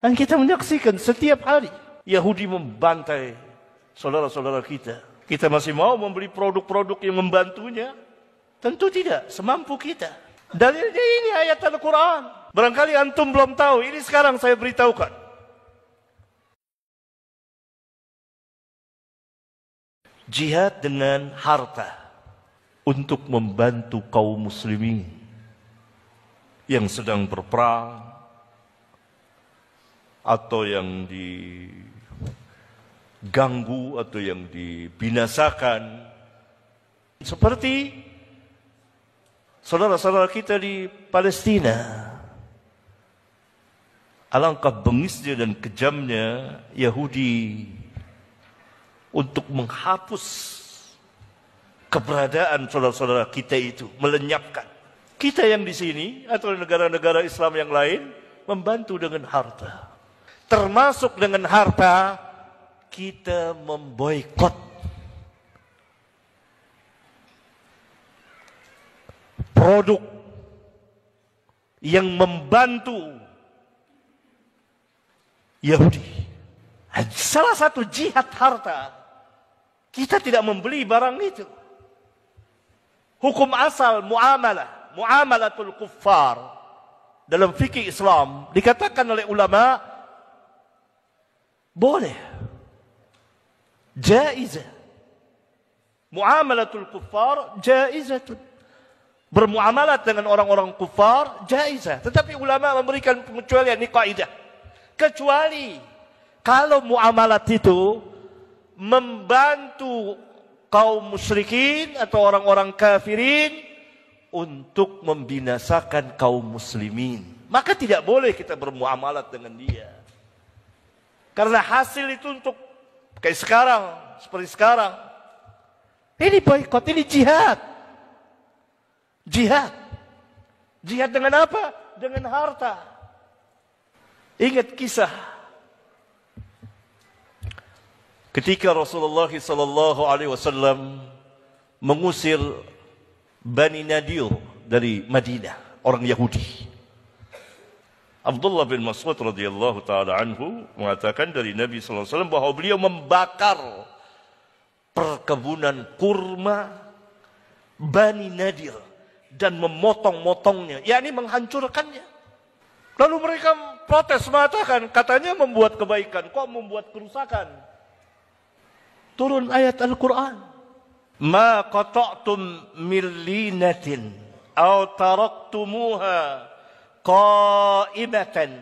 Dan kita menyaksikan setiap hari Yahudi membantai saudara-saudara kita. Kita masih mau membeli produk-produk yang membantunya? Tentu tidak, semampu kita. Dalilnya ini ayat Al-Quran. Barangkali antum belum tahu, ini sekarang saya beritahukan. Jihad dengan harta untuk membantu kaum muslimin yang sedang berperang atau yang diganggu atau yang dibinasakan, seperti saudara-saudara kita di Palestina. Alangkah bengisnya dan kejamnya Yahudi untuk menghapus keberadaan saudara-saudara kita itu, melenyapkan. Kita yang di sini atau negara-negara Islam yang lain membantu dengan harta. Termasuk dengan harta kita memboikot produk yang membantu Yahudi. Salah satu jihad harta, kita tidak membeli barang itu. Hukum asal muamalatul kuffar dalam fikih Islam dikatakan oleh ulama boleh, jaizah. Muamalatul kuffar jaizatun. Bermuamalat dengan orang-orang kufar jaizah. Tetapi ulama memberikan pengecualian, ini kaidah. Kecuali kalau muamalat itu membantu kaum musyrikin atau orang-orang kafirin untuk membinasakan kaum muslimin, maka tidak boleh kita bermuamalat dengan dia. Karena hasil itu untuk kayak sekarang, seperti sekarang. Ini boikot, ini jihad. Jihad. Jihad dengan apa? Dengan harta. Ingat kisah ketika Rasulullah SAW mengusir Bani Nadir dari Madinah, orang Yahudi. Abdullah bin Mas'ud radhiyallahu taala anhu mengatakan dari Nabi SAW bahwa beliau membakar perkebunan kurma Bani Nadir dan memotong-motongnya, yakni menghancurkannya. Lalu mereka protes, mengatakan, katanya membuat kebaikan, kok membuat kerusakan? Turun ayat Al-Quran. Ma qata'tum min linatin aw taraktumuha qa'imatan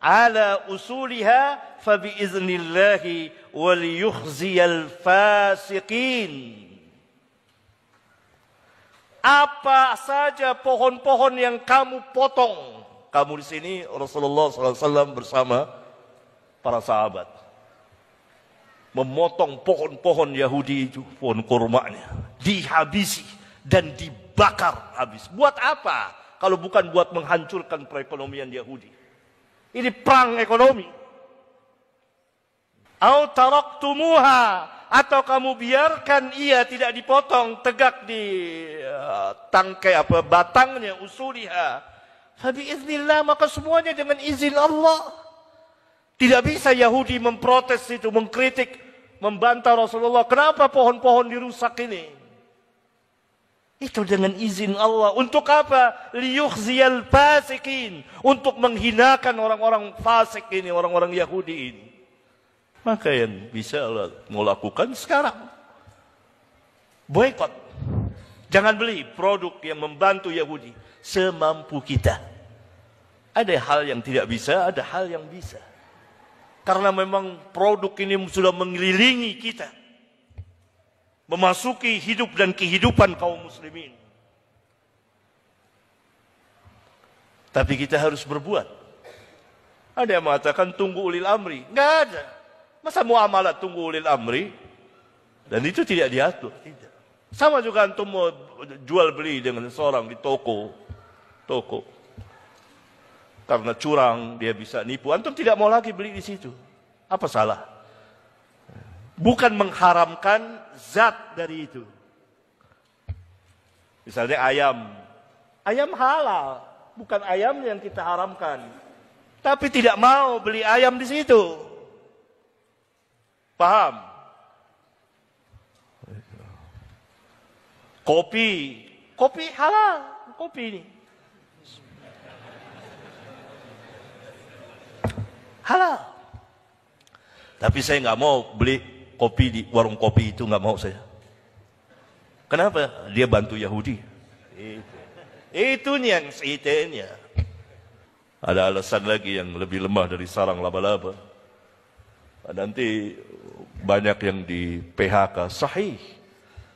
ala usuliha fa biiznillahi wal yukhziyal fasiqin. Apa saja pohon-pohon yang kamu potong. Kamu di sini Rasulullah SAW bersama para sahabat memotong pohon-pohon Yahudi itu, pohon kurmanya, dihabisi dan dibakar habis. Buat apa? Kalau bukan buat menghancurkan perekonomian Yahudi. Ini perang ekonomi. Au taraktumuha, atau kamu biarkan ia tidak dipotong, tegak di tangkai batangnya, usuliha. Fabiiznillah, maka semuanya dengan izin Allah. Tidak bisa Yahudi memprotes itu, mengkritik, membantah Rasulullah. Kenapa pohon-pohon dirusak ini? Itu dengan izin Allah. Untuk apa? Liyukhziyal fasikin. Untuk menghinakan orang-orang fasik ini, orang-orang Yahudi ini. Maka yang bisa Allah mau lakukan sekarang. Boykot. Jangan beli produk yang membantu Yahudi. Semampu kita. Ada hal yang tidak bisa, ada hal yang bisa. Karena memang produk ini sudah mengelilingi kita. Memasuki hidup dan kehidupan kaum muslimin. Tapi kita harus berbuat. Ada yang mengatakan tunggu ulil amri. Enggak ada. Masa muamalah tunggu ulil amri? Dan itu tidak diatur. Tidak. Sama juga antum mau jual beli dengan seorang di toko. Karena curang, dia bisa nipu. Antum tidak mau lagi beli di situ. Apa salah? Bukan mengharamkan zat dari itu. Misalnya ayam. Ayam halal. Bukan ayam yang kita haramkan. Tapi tidak mau beli ayam di situ. Paham? Kopi halal, kopi ini. Halal. Tapi saya nggak mau beli kopi di warung kopi itu, nggak mau saya. Kenapa? Dia bantu Yahudi. Itu yang seitenya. Ada alasan lagi yang lebih lemah dari sarang laba-laba. Nanti banyak yang di PHK. Sahih.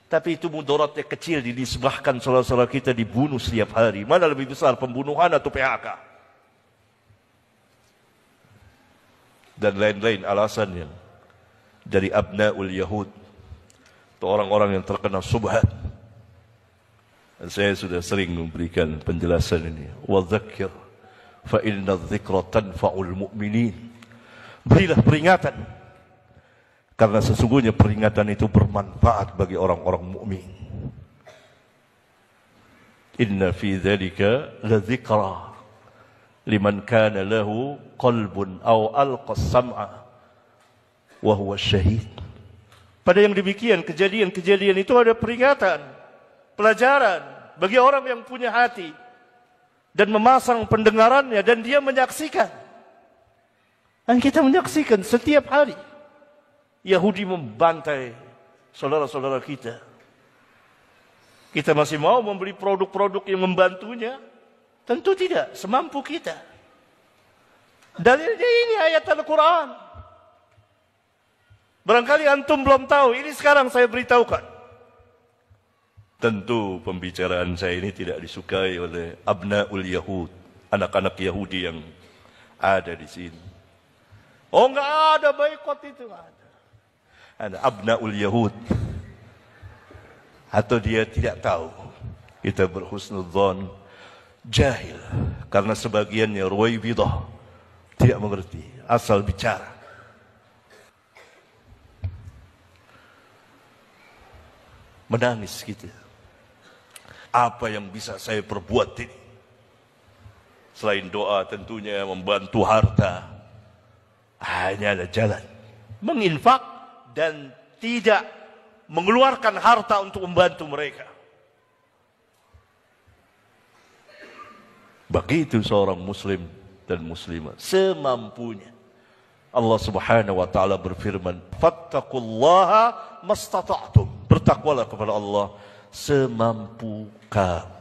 Tapi itu mudaratnya kecil, dinisbahkan saudara-saudara kita dibunuh setiap hari. Mana lebih besar, pembunuhan atau PHK? Dan lain-lain alasannya. Dari abna'ul Yahud. Itu orang-orang yang terkena subhat. Dan saya sudah sering memberikan penjelasan ini. Wa dzakir fa inna dzikra tanfa'ul mu'minin. Berilah peringatan. Karena sesungguhnya peringatan itu bermanfaat bagi orang-orang mukmin. Inna fi dzalika ladzikra liman kana lahu qalbun aw alqa as-sam'a wa huwa syahid. Pada yang demikian, kejadian-kejadian itu ada peringatan, pelajaran bagi orang yang punya hati dan memasang pendengarannya dan dia menyaksikan. Dan kita menyaksikan setiap hari Yahudi membantai saudara-saudara kita. Kita masih mau membeli produk-produk yang membantunya? Tentu tidak, semampu kita. Dalilnya ini ayat Al-Quran. Barangkali antum belum tahu, ini sekarang saya beritahukan. Tentu pembicaraan saya ini tidak disukai oleh abna'ul Yahud, anak-anak Yahudi yang ada di sini. Oh, enggak ada boikot itu, enggak ada. Ada abna'ul Yahud. Atau dia tidak tahu. Kita berhusnudzon, jahil. Karena sebagiannya ruwaibidah, tidak mengerti, asal bicara. Menangis gitu. Apa yang bisa saya perbuat ini? Selain doa tentunya membantu harta. Hanya ada jalan. Menginfak dan tidak mengeluarkan harta untuk membantu mereka. Begitu seorang muslim dan muslimah. Semampunya. Allah subhanahu wa ta'ala berfirman. Fattaqullaha mastata'tum. Bertakwalah kepada Allah semampu kamu.